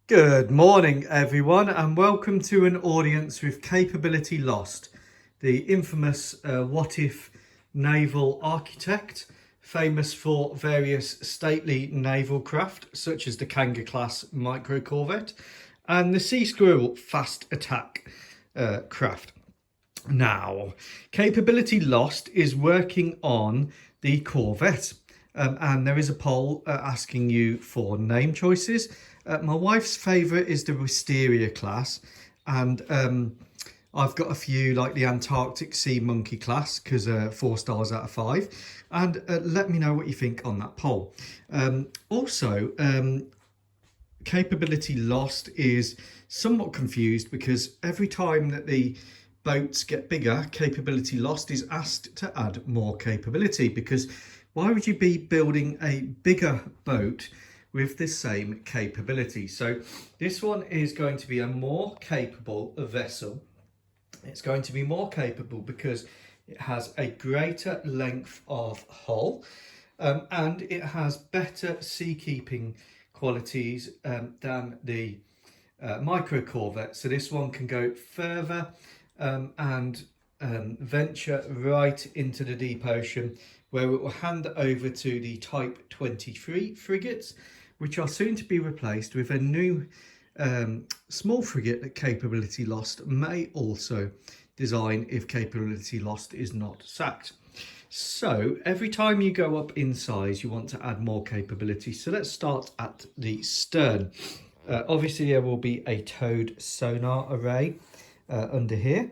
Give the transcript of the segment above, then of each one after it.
Good morning, everyone, and welcome to an audience with Capability Lost, the infamous what if naval architect, famous for various stately naval craft such as the Kanga class micro corvette and the Sea Squirrel fast attack craft. Now, Capability Lost is working on the Corvette, and there is a poll asking you for name choices. My wife's favourite is the Wisteria class, and I've got a few like the Antarctic Sea Monkey class because 4 stars out of 5. And let me know what you think on that poll. Also, Capability Lost is somewhat confused because every time that the boats get bigger, Capability Lost is asked to add more capability, because why would you be building a bigger boat with the same capability? So this one is going to be a more capable vessel. It's going to be more capable because it has a greater length of hull, and it has better seakeeping qualities than the micro corvette. So this one can go further and venture right into the deep ocean, where it will hand over to the Type 23 frigates, which are soon to be replaced with a new small frigate that Capability Lost may also design if Capability Lost is not sacked. So every time you go up in size, you want to add more capability. So let's start at the stern. Obviously, there will be a towed sonar array under here,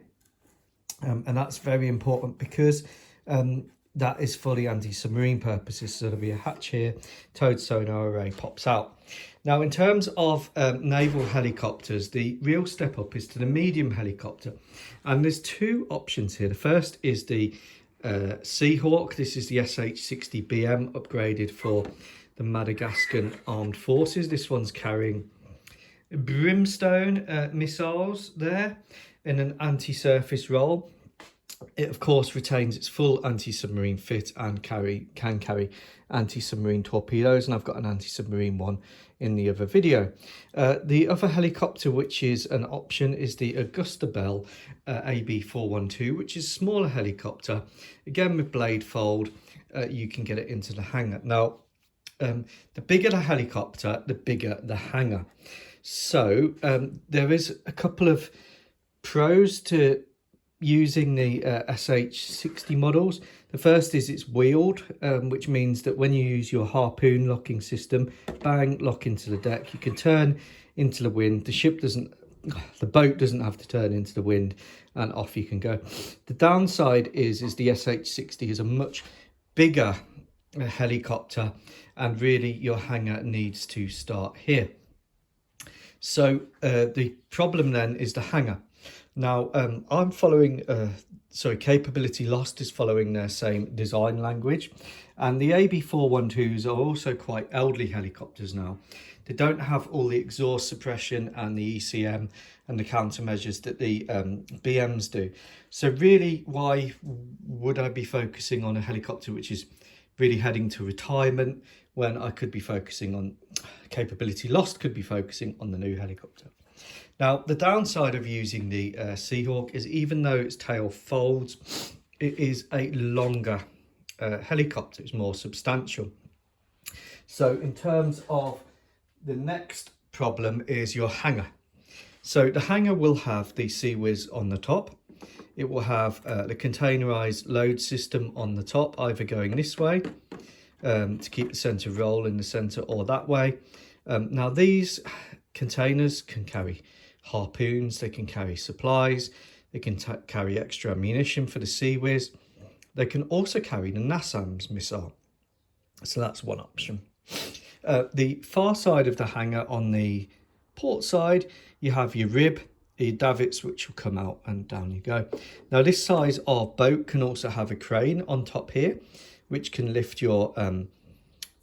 and that's very important because that is for the anti-submarine purposes. So there'll be a hatch here, towed sonar array pops out. Now, in terms of naval helicopters, the real step up is to the medium helicopter, and there's two options here. The first is the Seahawk. This is the SH-60BM upgraded for the Madagascar Armed Forces. This one's carrying brimstone missiles there in an anti-surface role. It of course retains its full anti-submarine fit and can carry anti-submarine torpedoes, and I've got an anti-submarine one in the other video. The other helicopter which is an option is the Augusta Bell AB412, which is a smaller helicopter, again with blade fold. You can get it into the hangar. Now, the bigger the helicopter, the bigger the hangar. So there is a couple of pros to using the SH-60 models. The first is it's wheeled, which means that when you use your harpoon locking system, bang, lock into the deck, you can turn into the wind. The boat doesn't have to turn into the wind, and off you can go. The downside is the SH-60 is a much bigger helicopter, and really your hangar needs to start here. So the problem then is the hangar. Now, I'm following, Capability Lost is following their same design language. And the AB412s are also quite elderly helicopters now. They don't have all the exhaust suppression and the ECM and the countermeasures that the BMs do. So really, why would I be focusing on a helicopter which is really heading to retirement when I could be focusing on Capability Lost, could be focusing on the new helicopter? Now, the downside of using the Seahawk is, even though its tail folds, it is a longer helicopter. It's more substantial. So in terms of the next problem is your hangar. So the hangar will have the CIWS on the top. It will have the containerized load system on the top, either going this way to keep the center roll in the center, or that way. Now, these containers can carry harpoons, they can carry supplies, they can carry extra ammunition for the CIWS. They can also carry the NASAMS missile. So that's one option. The far side of the hangar, on the port side, you have your rib, your davits, which will come out and down you go. Now, this size of boat can also have a crane on top here, which can lift your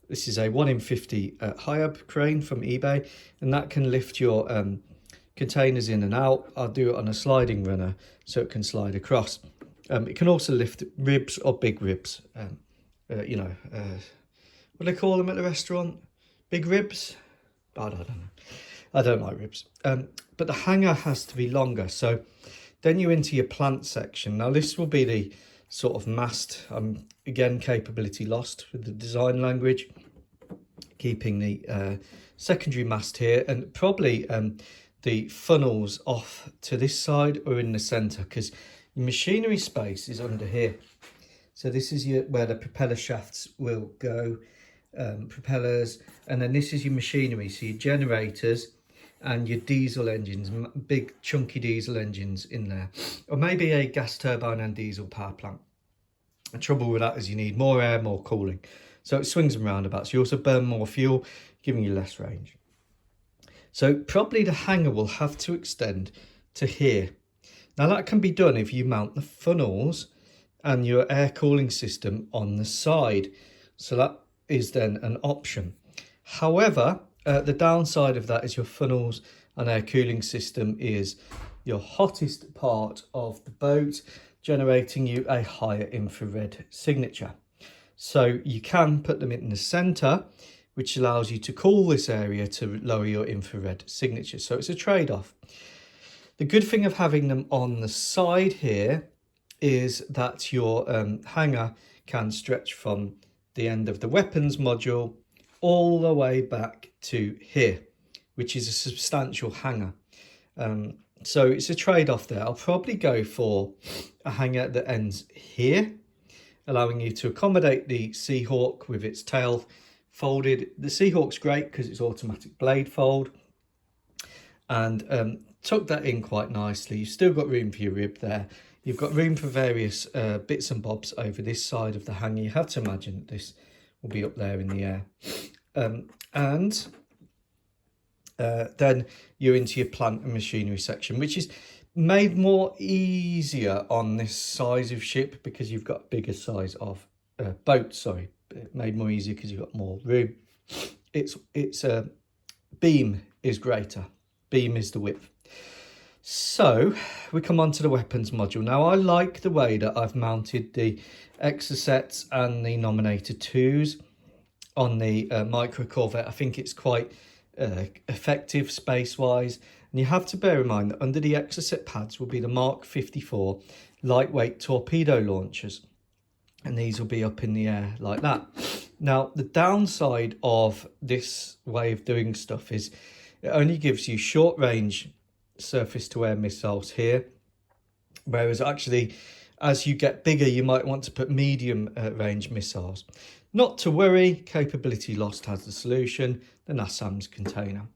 this is a 1 in 50 high-up crane from eBay, and that can lift your containers in and out. I'll do it on a sliding runner so it can slide across. It can also lift ribs or big ribs. What do they call them at the restaurant? Big ribs? I don't know. I don't like ribs. But the hanger has to be longer. So then you're into your plant section. Now this will be the sort of mast, again, capability lost with the design language, keeping the secondary mast here, and probably the funnels off to this side or in the center, because your machinery space is under here. So this is where the propeller shafts will go, propellers, and then this is your machinery, so your generators and your diesel engines, big chunky diesel engines in there, or maybe a gas turbine and diesel power plant. The trouble with that is you need more air, more cooling, so it swings and roundabouts. You also burn more fuel, giving you less range. So probably the hanger will have to extend to here. Now that can be done if you mount the funnels and your air cooling system on the side, so that is then an option. However, the downside of that is your funnels and air cooling system is your hottest part of the boat, generating you a higher infrared signature. So you can put them in the center, which allows you to cool this area to lower your infrared signature. So it's a trade-off. The good thing of having them on the side here is that your hanger can stretch from the end of the weapons module all the way back to here, which is a substantial hanger. So it's a trade-off there. I'll probably go for a hanger that ends here, allowing you to accommodate the Seahawk with its tail folded. The Seahawk's great because it's automatic blade fold, and tuck that in quite nicely. You've still got room for your rib there. You've got room for various bits and bobs over this side of the hanger. You have to imagine that this will be up there in the air. Then you're into your plant and machinery section, which is made more easier on this size of ship because you've got bigger size of boat. Sorry, made more easier because you've got more room. It's beam is greater. Beam is the width. So we come on to the weapons module. Now I like the way that I've mounted the Exocets and the Nominator 2s on the Micro Corvette. I think it's quite effective space-wise. And you have to bear in mind that under the Exocet pads will be the Mark 54 lightweight torpedo launchers. And these will be up in the air like that. Now, the downside of this way of doing stuff is it only gives you short range surface-to-air missiles here, whereas actually as you get bigger you might want to put medium range missiles. Not to worry, Capability Lost has the solution, the NASAMS container.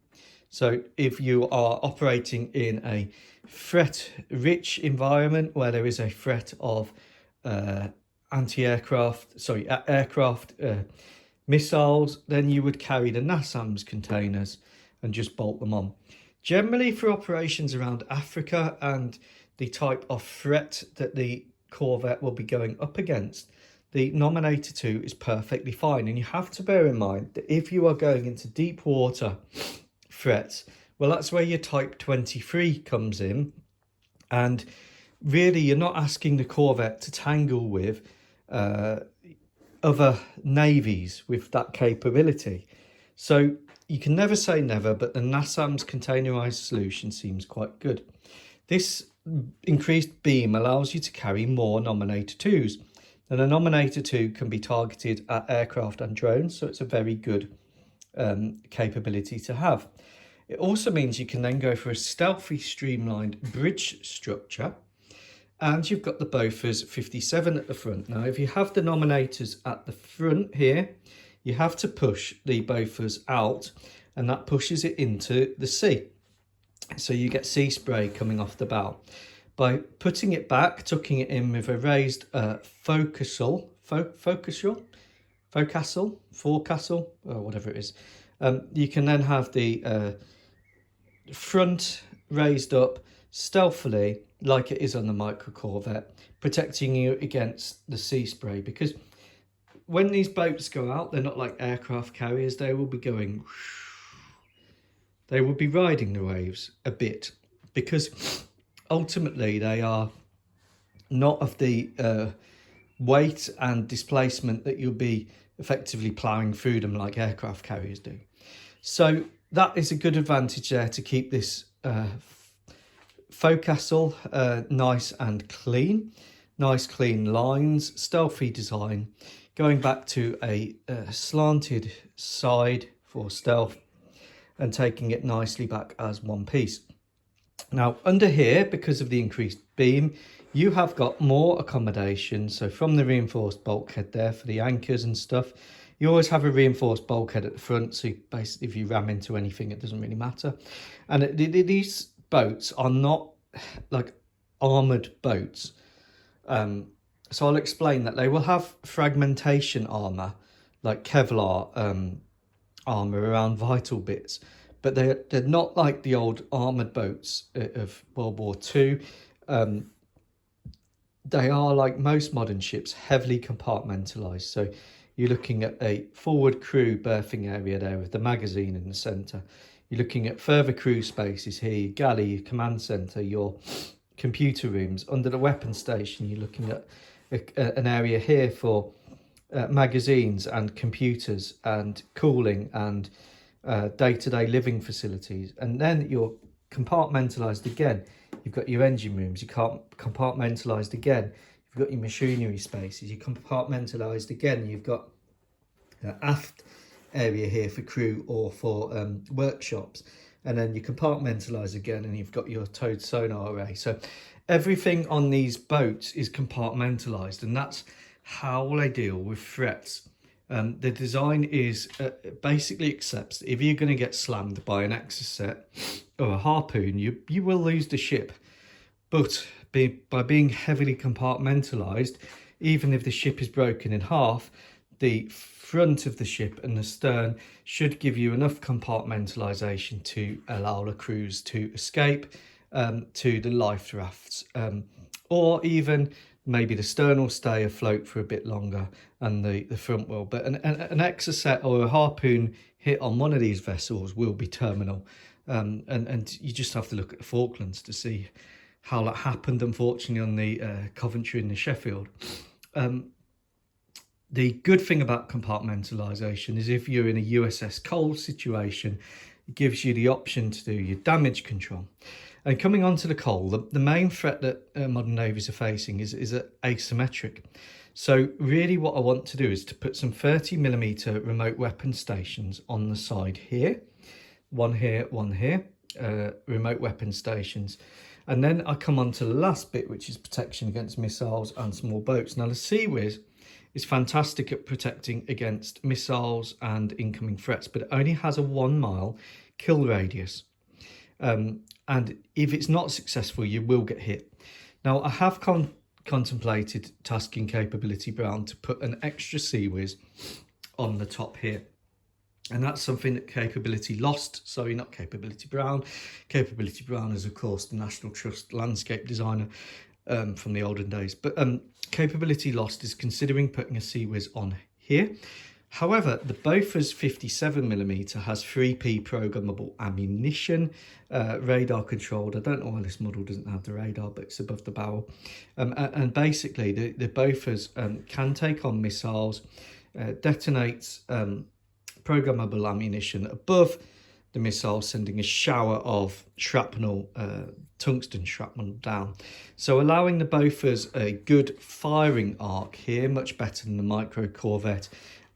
So if you are operating in a threat-rich environment where there is a threat of aircraft missiles, then you would carry the NASAMS containers and just bolt them on. Generally for operations around Africa and the type of threat that the Corvette will be going up against, the Nominator 2 is perfectly fine. And you have to bear in mind that if you are going into deep water threats, well, that's where your Type 23 comes in. And really, you're not asking the Corvette to tangle with other navies with that capability. So you can never say never, but the NASAMS containerized solution seems quite good. This increased beam allows you to carry more Nominator 2s. And a Nominator 2 can be targeted at aircraft and drones, so it's a very good capability to have. It also means you can then go for a stealthy, streamlined bridge structure, and you've got the Bofors 57 at the front. Now, if you have the Nominators at the front here, you have to push the Bofors out, and that pushes it into the sea. So you get sea spray coming off the bow. By putting it back, tucking it in with a raised forecastle, or whatever it is, you can then have the front raised up stealthily like it is on the Micro Corvette, protecting you against the sea spray. Because when these boats go out, they're not like aircraft carriers. They will be going, they will be riding the waves a bit, because ultimately they are not of the weight and displacement that you'll be effectively ploughing through them like aircraft carriers do. So that is a good advantage there to keep this forecastle nice and clean. Nice clean lines, stealthy design, going back to a slanted side for stealth and taking it nicely back as one piece. Now under here, because of the increased beam, you have got more accommodation. So from the reinforced bulkhead there for the anchors and stuff, you always have a reinforced bulkhead at the front, so basically if you ram into anything, it doesn't really matter. And these boats are not like armoured boats. So I'll explain that they will have fragmentation armour, like Kevlar armour around vital bits, but they're not like the old armoured boats of World War II. They are, like most modern ships, heavily compartmentalised. So you're looking at a forward crew berthing area there with the magazine in the centre. You're looking at further crew spaces here, your galley, your command centre, your computer rooms. Under the weapons station, you're looking at an area here for magazines and computers and cooling and day-to-day living facilities. And then you're compartmentalised again. You've got your engine rooms, you can't compartmentalised again. You've got your machinery spaces, you compartmentalised again. You've got aft area here for crew or for workshops. And then you compartmentalise again and you've got your towed sonar array. So everything on these boats is compartmentalised, and that's how they deal with threats. The design is basically accepts that if you're going to get slammed by an Exocet or a harpoon, you will lose the ship. But by being heavily compartmentalised, even if the ship is broken in half, the front of the ship and the stern should give you enough compartmentalisation to allow the crews to escape to the life rafts, or even maybe the stern will stay afloat for a bit longer and the front will. But an Exocet or a harpoon hit on one of these vessels will be terminal. And you just have to look at the Falklands to see how that happened, unfortunately, on the Coventry and the Sheffield. The good thing about compartmentalisation is if you're in a USS Cole situation, it gives you the option to do your damage control. And coming on to the Cole, the main threat that modern navies are facing is asymmetric. So really what I want to do is to put some 30mm remote weapon stations on the side here, one here, remote weapon stations. And then I come on to the last bit, which is protection against missiles and small boats. Now the Seawiz is fantastic at protecting against missiles and incoming threats, but it only has a 1 mile kill radius. And if it's not successful, you will get hit. Now, I have contemplated tasking Capability Brown to put an extra Seawiz on the top here. And that's something that Capability Lost, sorry, not Capability Brown. Capability Brown is, of course, the National Trust landscape designer from the olden days. But Capability Lost is considering putting a Seawiz on here. However, the Bofors 57mm has 3P programmable ammunition, radar controlled. I don't know why this model doesn't have the radar, but it's above the barrel. And basically, the Bofors can take on missiles, detonates programmable ammunition above the missile, sending a shower of shrapnel, tungsten shrapnel down. So allowing the Bofors a good firing arc here, much better than the micro Corvette,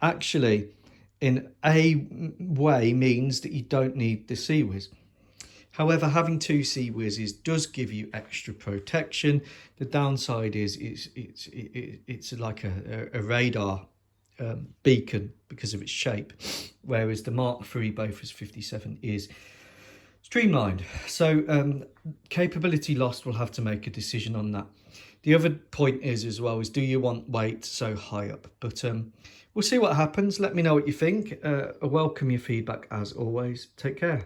actually in a way means that you don't need the Seawiz. However, having 2 Seawizes does give you extra protection. The downside is it's like a radar beacon because of its shape, whereas the Mark III Bofors 57 is streamlined. So Capability Lost will have to make a decision on that. The other point is as well is, do you want weight so high up? But we'll see what happens. Let me know what you think. I welcome your feedback as always. Take care.